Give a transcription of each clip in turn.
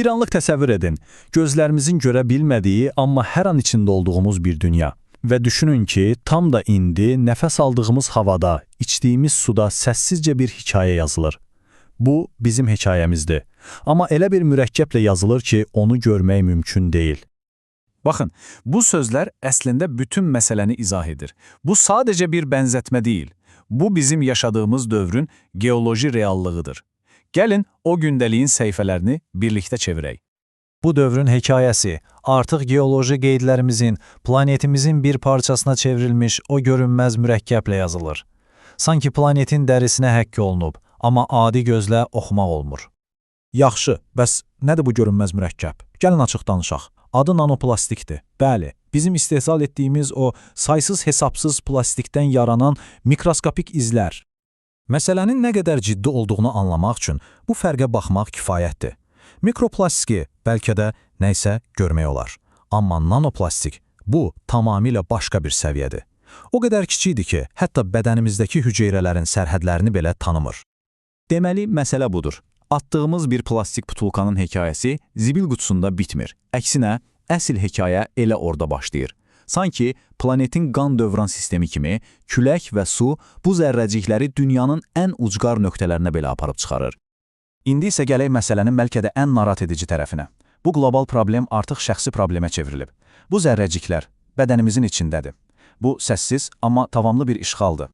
Bir anlıq təsəvvür edin, gözlərimizin görə bilmədiyi, amma hər an içində olduğumuz bir dünya. Və düşünün ki, tam da indi nəfəs aldığımız havada, içdiyimiz suda səssizcə bir hekayə yazılır. Bu, bizim hekayəmizdir. Amma elə bir mürəkkəblə yazılır ki, onu görmək mümkün deyil. Baxın, bu sözlər əslində bütün məsələni izah edir. Bu sadəcə bir bənzətmə deyil. Bu bizim yaşadığımız dövrün geoloji reallığıdır. Gəlin o gündəliyin səhifələrini birlikdə çevirək. Bu dövrün hekayəsi artıq geoloji qeydlərimizin, planetimizin bir parçasına çevrilmiş o görünməz mürəkkəblə yazılır. Sanki planetin dərisinə həkk olunub, amma adi gözlə oxumaq olmur. Yaxşı, bəs nədir bu görünməz mürəkkəb? Gəlin açıq danışaq. Adı nanoplastikdir. Bəli, bizim istehsal etdiyimiz o saysız-hesabsız plastikdən yaranan mikroskopik izlər. Məsələnin nə qədər ciddi olduğunu anlamaq üçün bu fərqə baxmaq kifayətdir. Mikroplastiki bəlkə də nəysə görmək olar. Amma nanoplastik bu tamamilə başqa bir səviyyədir. O qədər kiçikdir ki, hətta bədənimizdəki hüceyrələrin sərhədlərini belə tanımır. Deməli, məsələ budur. Atdığımız bir plastik butulkanın hekayəsi zibil qutusunda bitmir. Əksinə, əsl hekayə elə orada başlayır. Sanki planetin qan dövran sistemi kimi külək və su bu zərrəcikləri dünyanın ən ucqar nöqtələrinə belə aparıb çıxarır. İndi isə gələk məsələnin bəlkə də ən narahat edici tərəfinə. Bu qlobal problem artıq şəxsi problemə çevrilib. Bu zərrəciklər bədənimizin içindədir. Bu səssiz, amma davamlı bir işğaldır.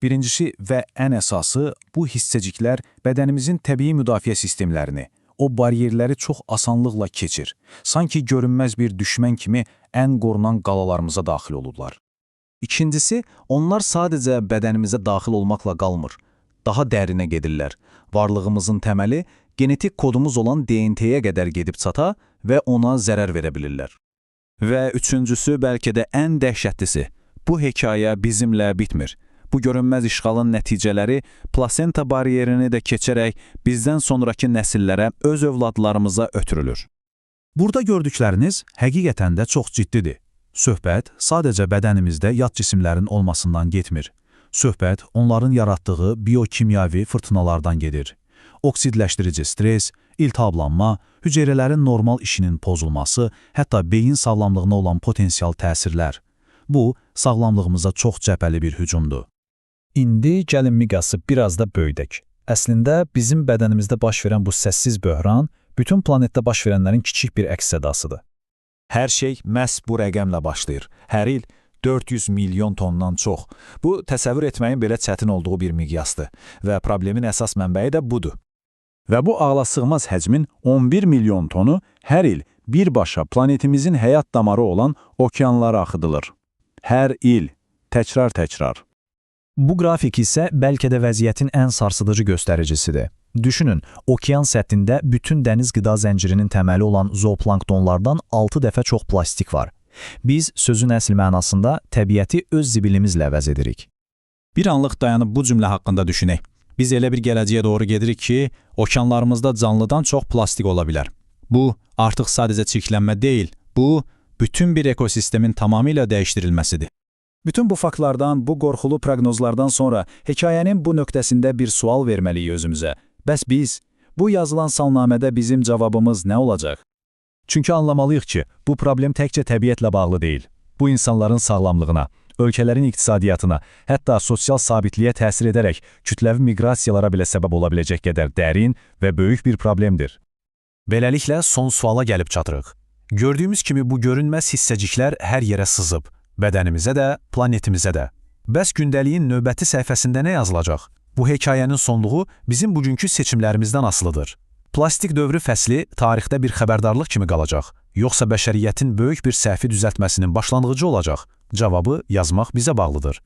Birincisi və ən əsası, bu hissəciklər bədənimizin təbii müdafiə sistemlərini, o bariyerləri çox asanlıqla keçir. Sanki görünməz bir düşmən kimi ən qorunan qalalarımıza daxil olurlar. İkincisi, onlar sadəcə bədənimizə daxil olmaqla qalmır. Daha dərinə gedirlər. Varlığımızın təməli genetik kodumuz olan DNT-yə qədər gedib çata və ona zərər verə bilirlər. Və üçüncüsü, bəlkə də ən dəhşətlisi, bu hekayə bizimlə bitmir. Bu görünməz işğalın nəticələri plasenta bariyerini də keçərək bizdən sonraki nəsillərə, öz övladlarımıza ötürülür. Burada gördükləriniz həqiqətən də çox ciddidir. Söhbət sadəcə bədənimizdə yad cisimlərin olmasından getmir. Söhbət onların yaratdığı biokimyavi fırtınalardan gedir. Oksidləşdirici stres, iltihablanma, hüceyrələrin normal işinin pozulması, hətta beyin sağlamlığına olan potensial təsirlər. Bu, sağlamlığımıza çox cəbhəli bir hücumdur. İndi gəlin miqyası biraz da böyüdək. Əslində, bizim bədənimizdə baş verən bu səssiz böhran, bütün planetdə baş verənlərin kiçik bir əks-sədasıdır. Hər şey məhz bu rəqəmlə başlayır. Hər il 400 milyon tondan çox. Bu, təsəvvür etməyin belə çətin olduğu bir miqyasdır və problemin əsas mənbəyi də budur. Və bu ağlasığmaz həcmin 11 milyon tonu hər il birbaşa planetimizin həyat damarı olan okeanlara axıdılır. Hər il, təkrar-təkrar. Bu qrafik isə bəlkə də vəziyyətin ən sarsıdıcı göstəricisidir. Düşünün, okean səthində bütün dəniz qida zəncirinin təməli olan zooplanktonlardan 6 dəfə çox plastik var. Biz sözün əsl mənasında təbiəti öz zibilimizlə əvəz edirik. Bir anlıq dayanıb bu cümlə haqqında düşünək. Biz elə bir gələcəyə doğru gedirik ki, okeanlarımızda canlıdan çox plastik ola bilər. Bu, artıq sadəcə çirklənmə deyil, bu, bütün bir ekosistemin tamamilə dəyişdirilməsidir. Bütün bu faktlardan, bu qorxulu proqnozlardan sonra hekayənin bu nöqtəsində bir sual verməliyik özümüzə. Bəs biz, bu yazılan salnamədə bizim cavabımız nə olacaq? Çünki anlamalıyıq ki, bu problem təkcə təbiətlə bağlı deyil. Bu insanların sağlamlığına, ölkələrin iqtisadiyyatına, hətta sosial sabitliyə təsir edərək kütləvi miqrasiyalara belə səbəb ola biləcək qədər dərin və böyük bir problemdir. Beləliklə, son suala gəlib çatırıq. Gördüyümüz kimi bu görünməz hissəciklər hər yerə sızıb. Bədənimizə də, planetimizə də. Bəs gündəliyin növbəti səhifəsində nə yazılacaq? Bu hekayənin sonluğu bizim bugünkü seçimlərimizdən asılıdır. Plastik dövrü fəsli tarixdə bir xəbərdarlıq kimi qalacaq, yoxsa bəşəriyyətin böyük bir səhvi düzəltməsinin başlanğıcı olacaq? Cavabı yazmaq bizə bağlıdır.